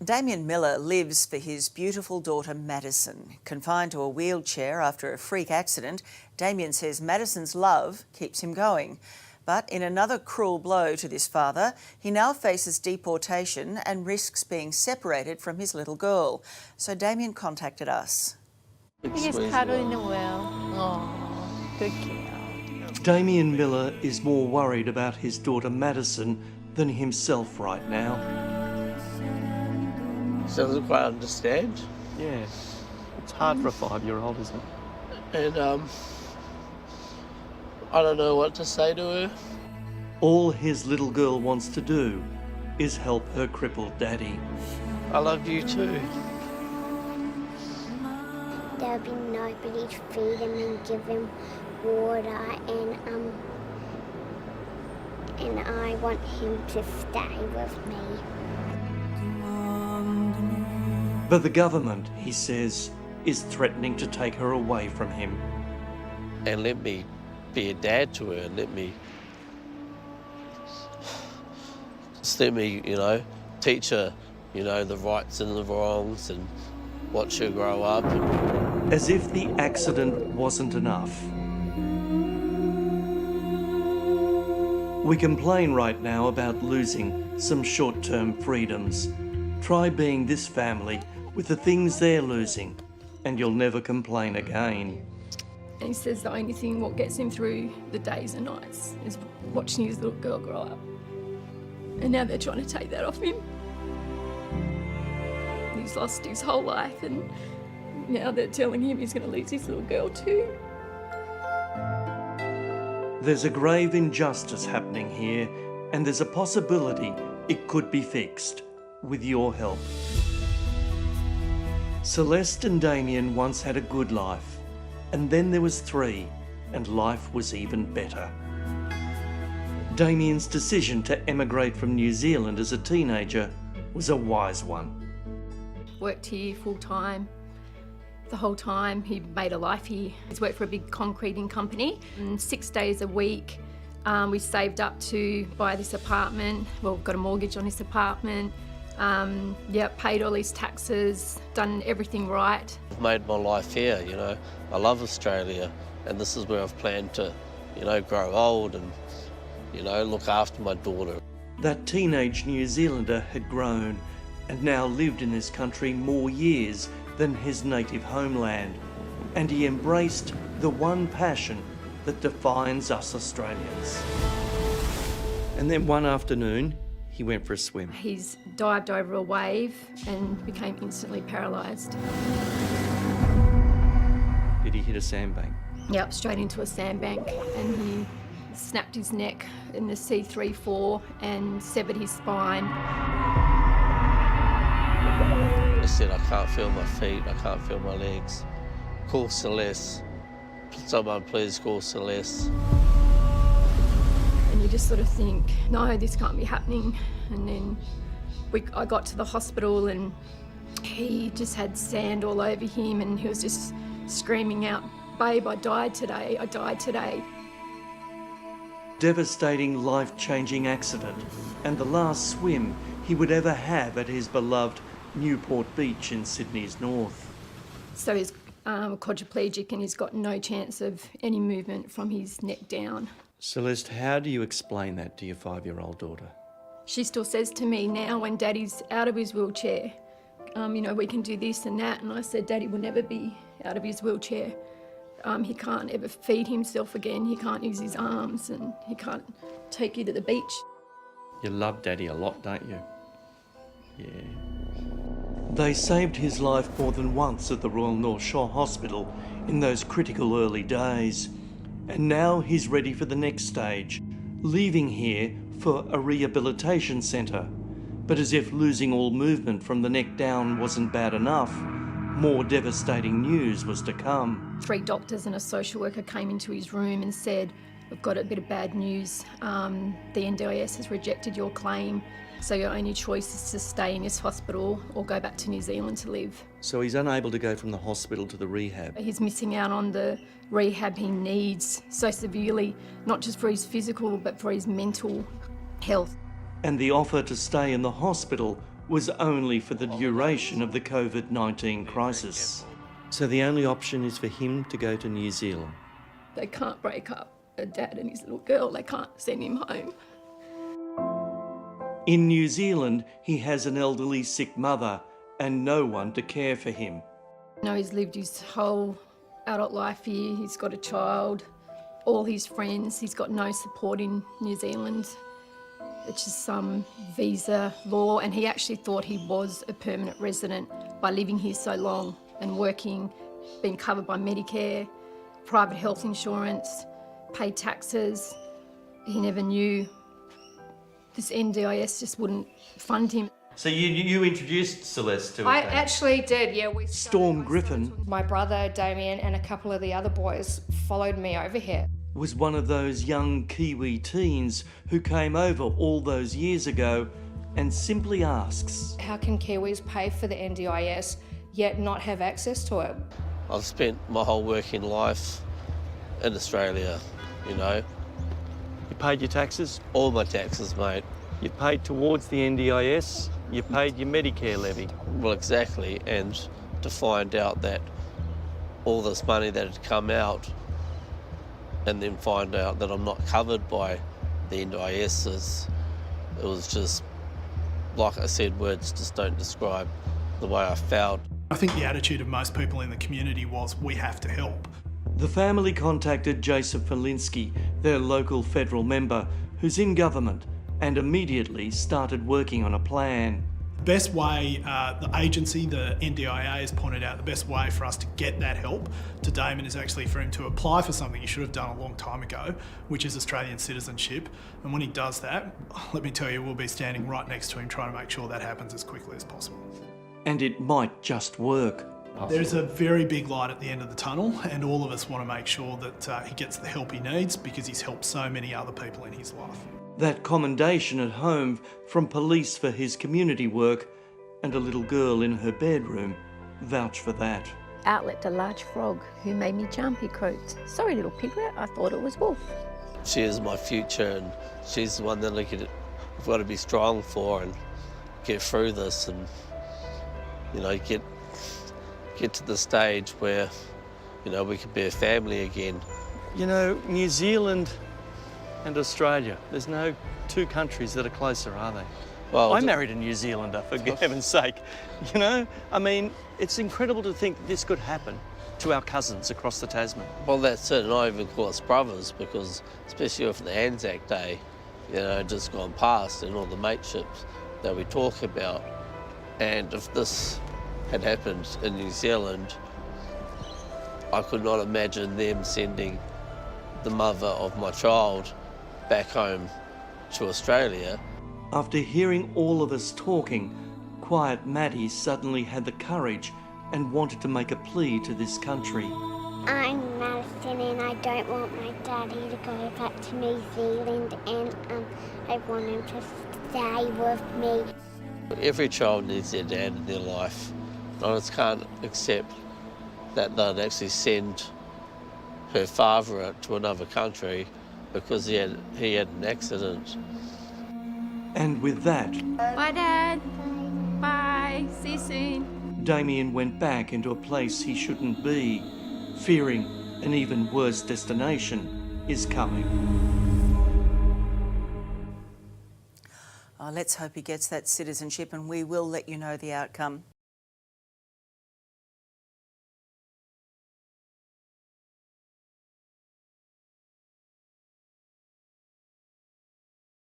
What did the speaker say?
Damien Miller lives for his beautiful daughter Madison. Confined to a wheelchair after a freak accident, Damien says Madison's love keeps him going. But in another cruel blow to this father, he now faces deportation and risks being separated from his little girl. So Damien contacted us. He's cuddling the well. Oh, good girl. Damien Miller is more worried about his daughter Madison than himself right now. She doesn't quite understand. Yeah, it's hard for a 5-year-old, isn't it? And I don't know what to say to her. All his little girl wants to do is help her crippled daddy. I love you too. There'll be nobody to feed him and give him water, and I want him to stay with me. But the government, he says, is threatening to take her away from him. And let me be a dad to her, and let me, teach her, the rights and the wrongs, and watch her grow up. As if the accident wasn't enough. We complain right now about losing some short-term freedoms. Try being this family with the things they're losing, and you'll never complain again. And he says the only thing what gets him through the days and nights is watching his little girl grow up. And now they're trying to take that off him. He's lost his whole life, and now they're telling him he's going to lose his little girl too. There's a grave injustice happening here, and there's a possibility it could be fixed with your help. Celeste and Damien once had a good life, and then there was 3, and life was even better. Damien's decision to emigrate from New Zealand as a teenager was a wise one. Worked here full time. The whole time he made a life here. He's worked for a big concreting company, and 6 days a week. We saved up to buy this apartment. Well, got a mortgage on this apartment. Paid all his taxes, done everything right. I've made my life here, I love Australia, and this is where I've planned to, grow old and, look after my daughter. That teenage New Zealander had grown and now lived in this country more years than his native homeland, and he embraced the one passion that defines us Australians. And then one afternoon, he went for a swim. He's dived over a wave and became instantly paralysed. Did he hit a sandbank? Yep, straight into a sandbank, and he snapped his neck in the C3-4 and severed his spine. I said, I can't feel my feet, I can't feel my legs. Call Celeste. Someone please call Celeste. And you just sort of think, no, this can't be happening. And then I got to the hospital, and he just had sand all over him, and he was just screaming out, "Babe, I died today, I died today." Devastating, life-changing accident, and the last swim he would ever have at his beloved Newport Beach in Sydney's north. So he's quadriplegic, and he's got no chance of any movement from his neck down. Celeste, how do you explain that to your 5-year-old daughter? She still says to me now, when Daddy's out of his wheelchair, we can do this and that. And I said, Daddy will never be out of his wheelchair. He can't ever feed himself again. He can't use his arms, and he can't take you to the beach. You love Daddy a lot, don't you? Yeah. They saved his life more than once at the Royal North Shore Hospital in those critical early days. And now he's ready for the next stage, leaving here for a rehabilitation centre. But as if losing all movement from the neck down wasn't bad enough, more devastating news was to come. 3 doctors and a social worker came into his room and said, "We've got a bit of bad news. The NDIS has rejected your claim, so your only choice is to stay in this hospital or go back to New Zealand to live." So he's unable to go from the hospital to the rehab. He's missing out on the rehab he needs so severely, not just for his physical, but for his mental health. And the offer to stay in the hospital was only for the duration of the COVID-19 crisis. So the only option is for him to go to New Zealand. They can't break up a dad and his little girl. They can't send him home. In New Zealand, he has an elderly sick mother and no one to care for him. You know, he's lived his whole adult life here. He's got a child, all his friends. He's got no support in New Zealand. It's just some visa law, and he actually thought he was a permanent resident by living here so long and working, being covered by Medicare, private health insurance, paid taxes. He never knew this NDIS just wouldn't fund him. So you introduced Celeste to it? I actually did, yeah. Storm Griffin My brother, Damien, and a couple of the other boys followed me over here. was one of those young Kiwi teens who came over all those years ago and simply asks, How can Kiwis pay for the NDIS yet not have access to it? I've spent my whole working life in Australia, you know. you paid your taxes, All my taxes, mate. you paid towards the NDIS, you paid your Medicare levy. Well, exactly. And to find out that all this money that had come out and then find out that I'm not covered by the NDIS, it was just, like I said, words just don't describe the way I felt. I think the attitude of most people in the community was, we have to help. The family contacted Joseph Falinsky, their local federal member, who's in government, and immediately started working on a plan. The best way, the agency, the NDIA, has pointed out the best way for us to get that help to Damon is actually for him to apply for something he should have done a long time ago, which is Australian citizenship. And when he does that, let me tell you, we'll be standing right next to him trying to make sure that happens as quickly as possible. And it might just work. There's a very big light at the end of the tunnel, and all of us want to make sure that he gets the help he needs because he's helped so many other people in his life. That commendation at home from police for his community work and a little girl in her bedroom vouch for that. Out leapt a large frog who made me jump, he croaked. Sorry, little piglet, I thought it was Wolf. She is my future, and she's the one that I've got to be strong for and get through this and, you know, get to the stage where, you know, we can be a family again. You know, New Zealand and Australia, there's no two countries that are closer, are they? Well, I married a New Zealander, for heaven's sake. You know, I mean, it's incredible to think this could happen to our cousins across the Tasman. Well, that's it, and I even call us brothers because, especially with the Anzac Day, you know, just gone past and all the mateships that we talk about. And if this had happened in New Zealand, I could not imagine them sending the mother of my child back home to Australia. After hearing all of us talking, quiet Maddie suddenly had the courage and wanted to make a plea to this country. I'm Madison and I don't want my daddy to go back to New Zealand, and I want him to stay with me. Every child needs their dad in their life. I just can't accept that they'd actually send her father to another country because he had an accident. And with that, Bye, Dad. Bye. See you soon. Damien went back into a place he shouldn't be, fearing an even worse destination is coming. Oh, let's hope he gets that citizenship, and we will let you know the outcome.